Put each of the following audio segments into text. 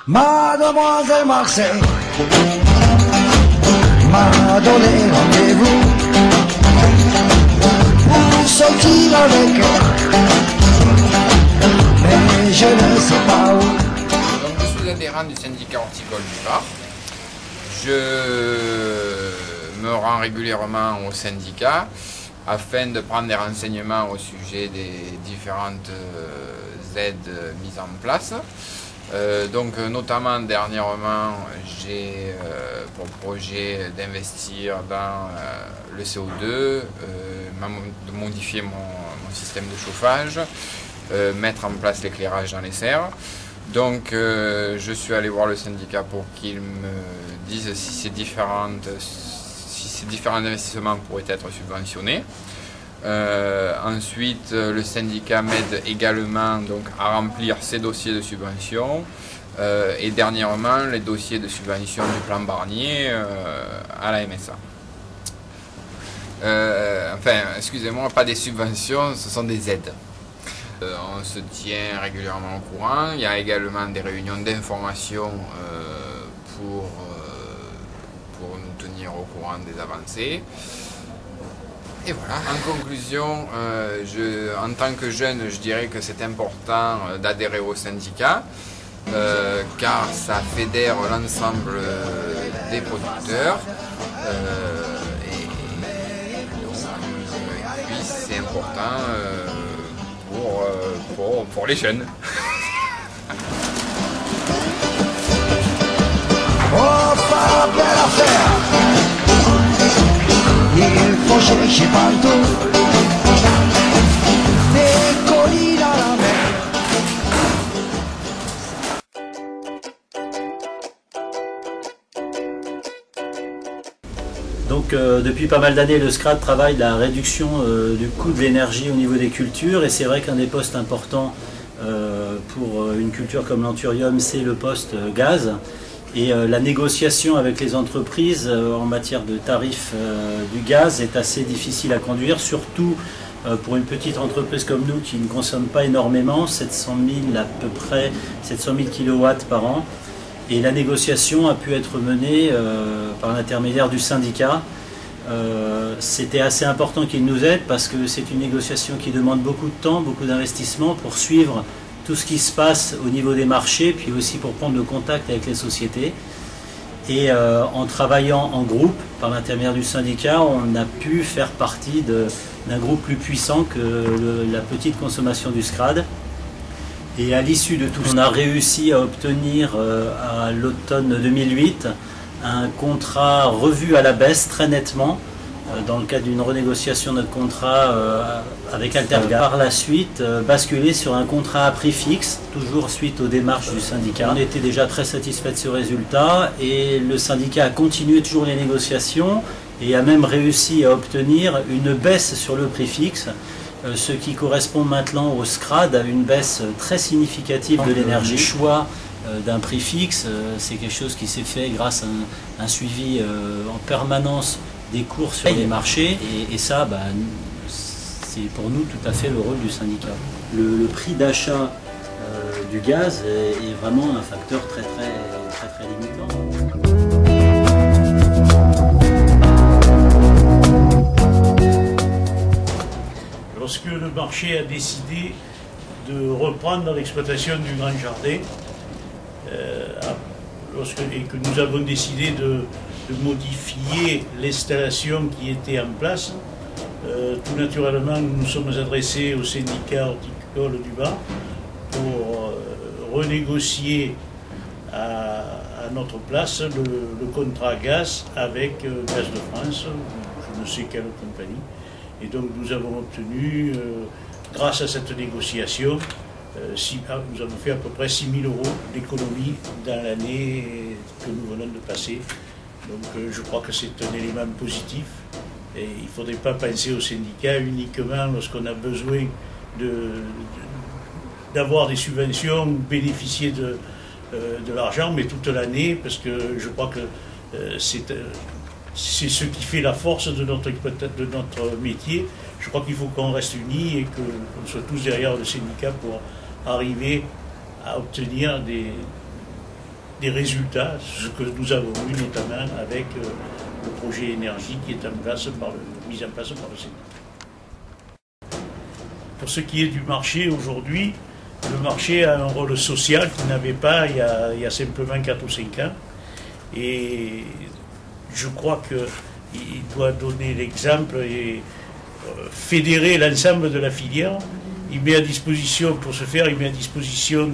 Mademoiselle Marseille m'a donné rendez-vous pour sortir avec elle, mais je ne sais pas où. Donc, je suis adhérent du syndicat horticole du Var. Je me rends régulièrement au syndicat afin de prendre des renseignements au sujet des différentes aides mises en place. Donc notamment dernièrement, j'ai pour projet d'investir dans le CO2, de modifier mon système de chauffage, mettre en place l'éclairage dans les serres. Donc je suis allé voir le syndicat pour qu'il me dise si ces différents investissements pourraient être subventionnés. Ensuite, le syndicat m'aide également donc, à remplir ces dossiers de subvention et dernièrement les dossiers de subvention du plan Barnier à la MSA. Enfin, excusez-moi, pas des subventions, ce sont des aides. On se tient régulièrement au courant. Il y a également des réunions d'information pour nous tenir au courant des avancées. Et voilà. En conclusion, en tant que jeune, je dirais que c'est important d'adhérer au syndicat car ça fédère l'ensemble des producteurs et puis c'est important pour les jeunes. Oh, pas belle affaire, il faut chercher partout des collines à la mer. Donc depuis pas mal d'années, le SCRAD travaille la réduction du coût de l'énergie au niveau des cultures, et c'est vrai qu'un des postes importants pour une culture comme l'anthurium, c'est le poste gaz. Et la négociation avec les entreprises en matière de tarifs du gaz est assez difficile à conduire, surtout pour une petite entreprise comme nous qui ne consomme pas énormément, 700 000 à peu près, 700 000 kW par an. Et la négociation a pu être menée par l'intermédiaire du syndicat. C'était assez important qu'il nous aide parce que c'est une négociation qui demande beaucoup de temps, beaucoup d'investissement pour suivre tout ce qui se passe au niveau des marchés, puis aussi pour prendre le contact avec les sociétés. Et en travaillant en groupe, par l'intermédiaire du syndicat, on a pu faire partie d'un groupe plus puissant que la petite consommation du SCRAD. Et à l'issue de tout ça, on a réussi à obtenir à l'automne 2008 un contrat revu à la baisse très nettement dans le cadre d'une renégociation de notre contrat avec Alterga. Par la suite, basculer sur un contrat à prix fixe, toujours suite aux démarches du syndicat. On était déjà très satisfait de ce résultat et le syndicat a continué toujours les négociations et a même réussi à obtenir une baisse sur le prix fixe, ce qui correspond maintenant au SCRAD à une baisse très significative de l'énergie. Le choix d'un prix fixe, c'est quelque chose qui s'est fait grâce à un suivi en permanence des cours sur les marchés et ça, c'est pour nous tout à fait le rôle du syndicat. Le prix d'achat du gaz est vraiment un facteur très limitant. Lorsque le marché a décidé de reprendre l'exploitation du Grand Jardin, et que nous avons décidé de modifier l'installation qui était en place, tout naturellement nous nous sommes adressés au syndicat horticole du Var pour renégocier à notre place le contrat gaz avec Gaz de France, je ne sais quelle compagnie. Et donc nous avons obtenu, grâce à cette négociation, nous avons fait à peu près 6 000 € d'économie dans l'année que nous venons de passer. Donc je crois que c'est un élément positif. Et il ne faudrait pas penser au syndicat uniquement lorsqu'on a besoin d'avoir des subventions ou bénéficier de l'argent, mais toute l'année, parce que je crois que c'est ce qui fait la force de notre métier. Je crois qu'il faut qu'on reste unis et qu'on soit tous derrière le syndicat pour arriver à obtenir des résultats, ce que nous avons eu notamment avec le projet énergie qui est mis en place par le syndicat. Pour ce qui est du marché aujourd'hui, le marché a un rôle social qu'il n'avait pas il y a simplement 4 ou 5 ans. Et je crois qu'il doit donner l'exemple et fédérer l'ensemble de la filière. Il met à disposition, pour ce faire, il met à disposition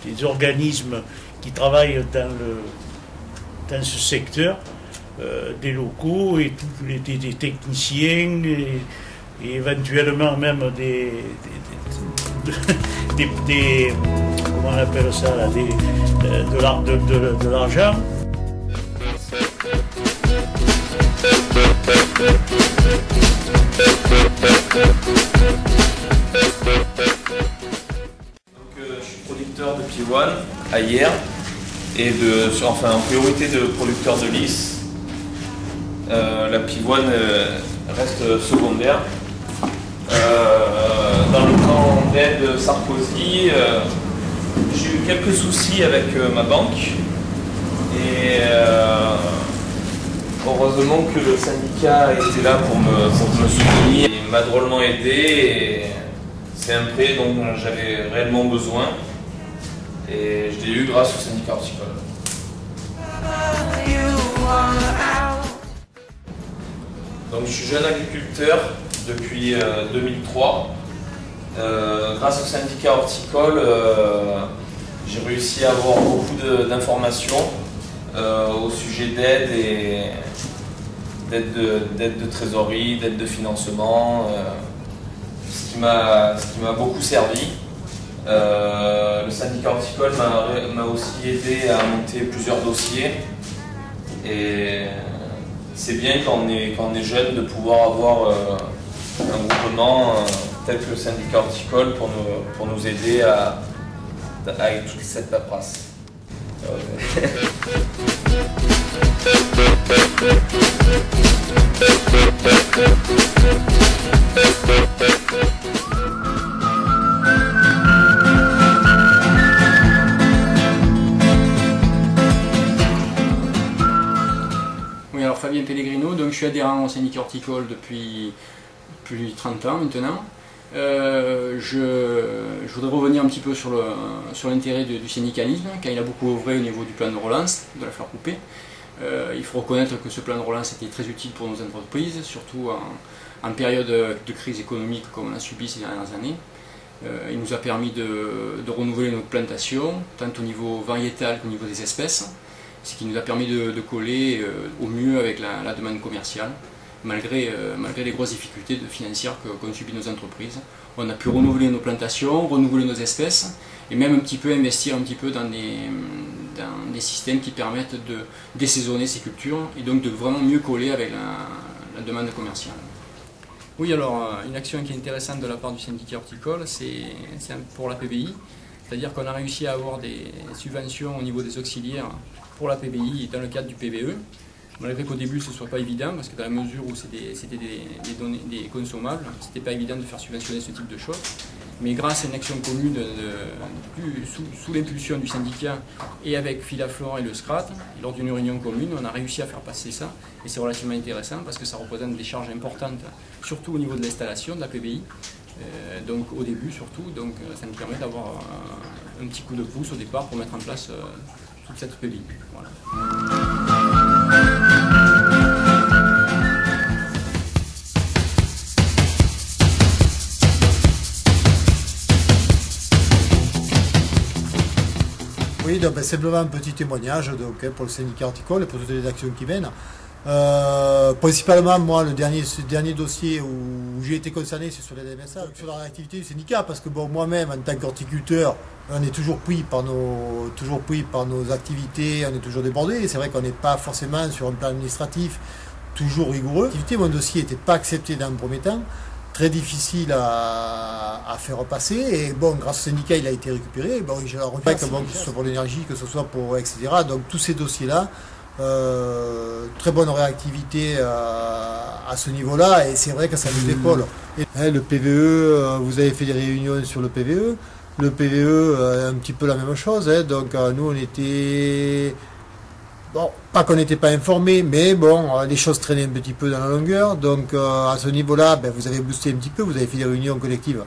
des organismes qui travaillent dans ce secteur, des locaux et des techniciens et éventuellement même comment on appelle ça là, de l'argent. Je suis producteur de pivoine à Hyères et en priorité de producteur de lys. La pivoine reste secondaire. Dans le temps d'aide Sarkozy, j'ai eu quelques soucis avec ma banque et heureusement que le syndicat était là pour me soutenir. Il m'a drôlement aidé et c'est un prêt dont j'avais réellement besoin et je l'ai eu grâce au syndicat horticole. Donc je suis jeune agriculteur depuis 2003. Grâce au syndicat horticole, j'ai réussi à avoir beaucoup d'informations au sujet d'aide et d'aide de trésorerie, d'aide de financement, ce qui m'a beaucoup servi. Le syndicat horticole m'a aussi aidé à monter plusieurs dossiers et c'est bien quand on est jeune de pouvoir avoir un groupement tel que le syndicat horticole pour nous aider avec toute cette paperasse. Oui, alors Fabien Pellegrino, donc je suis adhérent au syndicat horticole depuis plus de 30 ans maintenant. Je voudrais revenir un petit peu sur l'intérêt du syndicalisme, car il a beaucoup œuvré au niveau du plan de relance de la fleur coupée. Il faut reconnaître que ce plan de relance était très utile pour nos entreprises, surtout en période de crise économique comme on a subi ces dernières années. Il nous a permis de renouveler nos plantations, tant au niveau variétal qu'au niveau des espèces, ce qui nous a permis de coller au mieux avec la demande commerciale. Malgré les grosses difficultés financières qu'ont subi nos entreprises. On a pu renouveler nos plantations, renouveler nos espèces et même un petit peu investir un petit peu dans des systèmes qui permettent de désaisonner ces cultures et donc de vraiment mieux coller avec la demande commerciale. Oui, alors une action qui est intéressante de la part du syndicat horticole, c'est pour la PBI, c'est-à-dire qu'on a réussi à avoir des subventions au niveau des auxiliaires pour la PBI dans le cadre du PVE. Malgré qu'au début ce ne soit pas évident, parce que dans la mesure où c'était des consommables, ce n'était pas évident de faire subventionner ce type de choses. Mais grâce à une action commune sous l'impulsion du syndicat et avec Filaflor et le SCRAT, lors d'une réunion commune, on a réussi à faire passer ça. Et c'est relativement intéressant parce que ça représente des charges importantes, surtout au niveau de l'installation de la PBI. Donc au début surtout, donc ça nous permet d'avoir un petit coup de pouce au départ pour mettre en place toute cette PBI. Voilà. Oui, donc, simplement un petit témoignage pour le syndicat horticole et pour toutes les actions qui viennent. Principalement, moi, le dernier dossier où j'ai été concerné, c'est sur les DMSA, sur la réactivité du syndicat, parce que bon, moi-même, en tant qu'horticulteur, on est toujours pris par nos activités, on est toujours débordé. C'est vrai qu'on n'est pas forcément sur un plan administratif toujours rigoureux. Mon dossier n'était pas accepté dans un premier temps, très difficile à faire passer. Et bon, grâce au syndicat, il a été récupéré. Bon, je le regrette, que ce soit pour l'énergie, que ce soit pour etc. Donc tous ces dossiers-là. Très bonne réactivité à ce niveau-là et c'est vrai que ça nous épaule. Le PVE, vous avez fait des réunions sur le PVE. Le PVE, un petit peu la même chose. Hein. Donc nous, on était... Bon, pas qu'on n'était pas informés, mais bon, les choses traînaient un petit peu dans la longueur. Donc à ce niveau-là, ben, vous avez boosté un petit peu, vous avez fait des réunions collectives.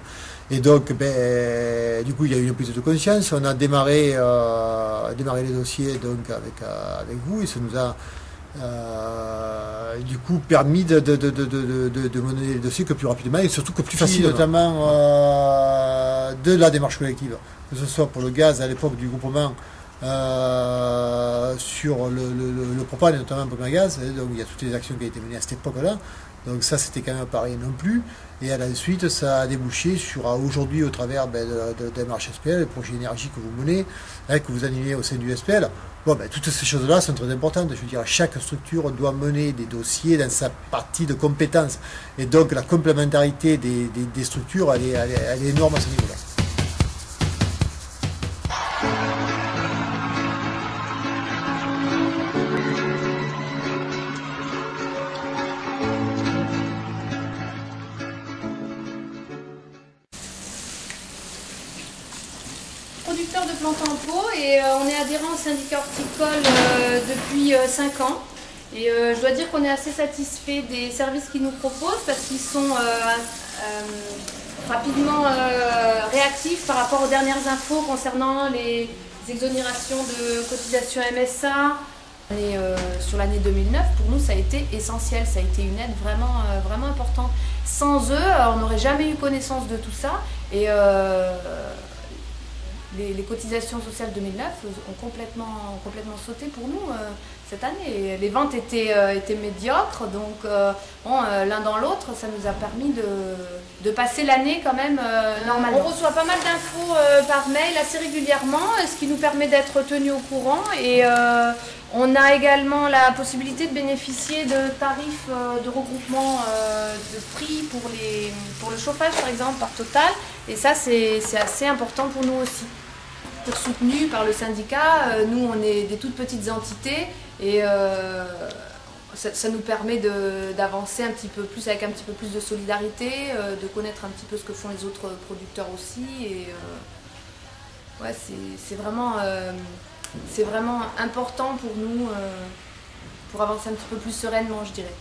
Et donc, ben, du coup, il y a eu une prise de conscience. On a démarré les dossiers donc, avec vous et ça nous a du coup permis de mener les dossiers que plus rapidement et surtout que plus facilement, notamment de la démarche collective, que ce soit pour le gaz à l'époque du groupement. Sur le propane, notamment pour le gaz, donc il y a toutes les actions qui ont été menées à cette époque-là, donc ça c'était quand même pas rien non plus, et à la suite ça a débouché sur aujourd'hui au travers de la démarche SPL, le projet énergie que vous menez, que vous animez au sein du SPL. Bon, ben, toutes ces choses-là sont très importantes, je veux dire, chaque structure doit mener des dossiers dans sa partie de compétences, et donc la complémentarité des structures elle est énorme à ce niveau-là. Producteur de plantes en pot et on est adhérent au syndicat horticole depuis 5 ans. Et je dois dire qu'on est assez satisfait des services qu'ils nous proposent parce qu'ils sont rapidement réactifs par rapport aux dernières infos concernant les exonérations de cotisation MSA. Et, sur l'année 2009, pour nous, ça a été essentiel, ça a été une aide vraiment, vraiment importante. Sans eux, on n'aurait jamais eu connaissance de tout ça. Et les cotisations sociales 2009 ont complètement sauté pour nous cette année. Et les ventes étaient médiocres, donc l'un dans l'autre, ça nous a permis de passer l'année quand même normalement. On reçoit pas mal d'infos par mail assez régulièrement, ce qui nous permet d'être tenus au courant. Et on a également la possibilité de bénéficier de tarifs de regroupement de prix pour le chauffage par exemple par Total. Et ça c'est assez important pour nous aussi. Soutenu par le syndicat, nous on est des toutes petites entités et ça nous permet d'avancer un petit peu plus avec un petit peu plus de solidarité, de connaître un petit peu ce que font les autres producteurs aussi. Et ouais, c'est vraiment important pour nous pour avancer un petit peu plus sereinement, je dirais.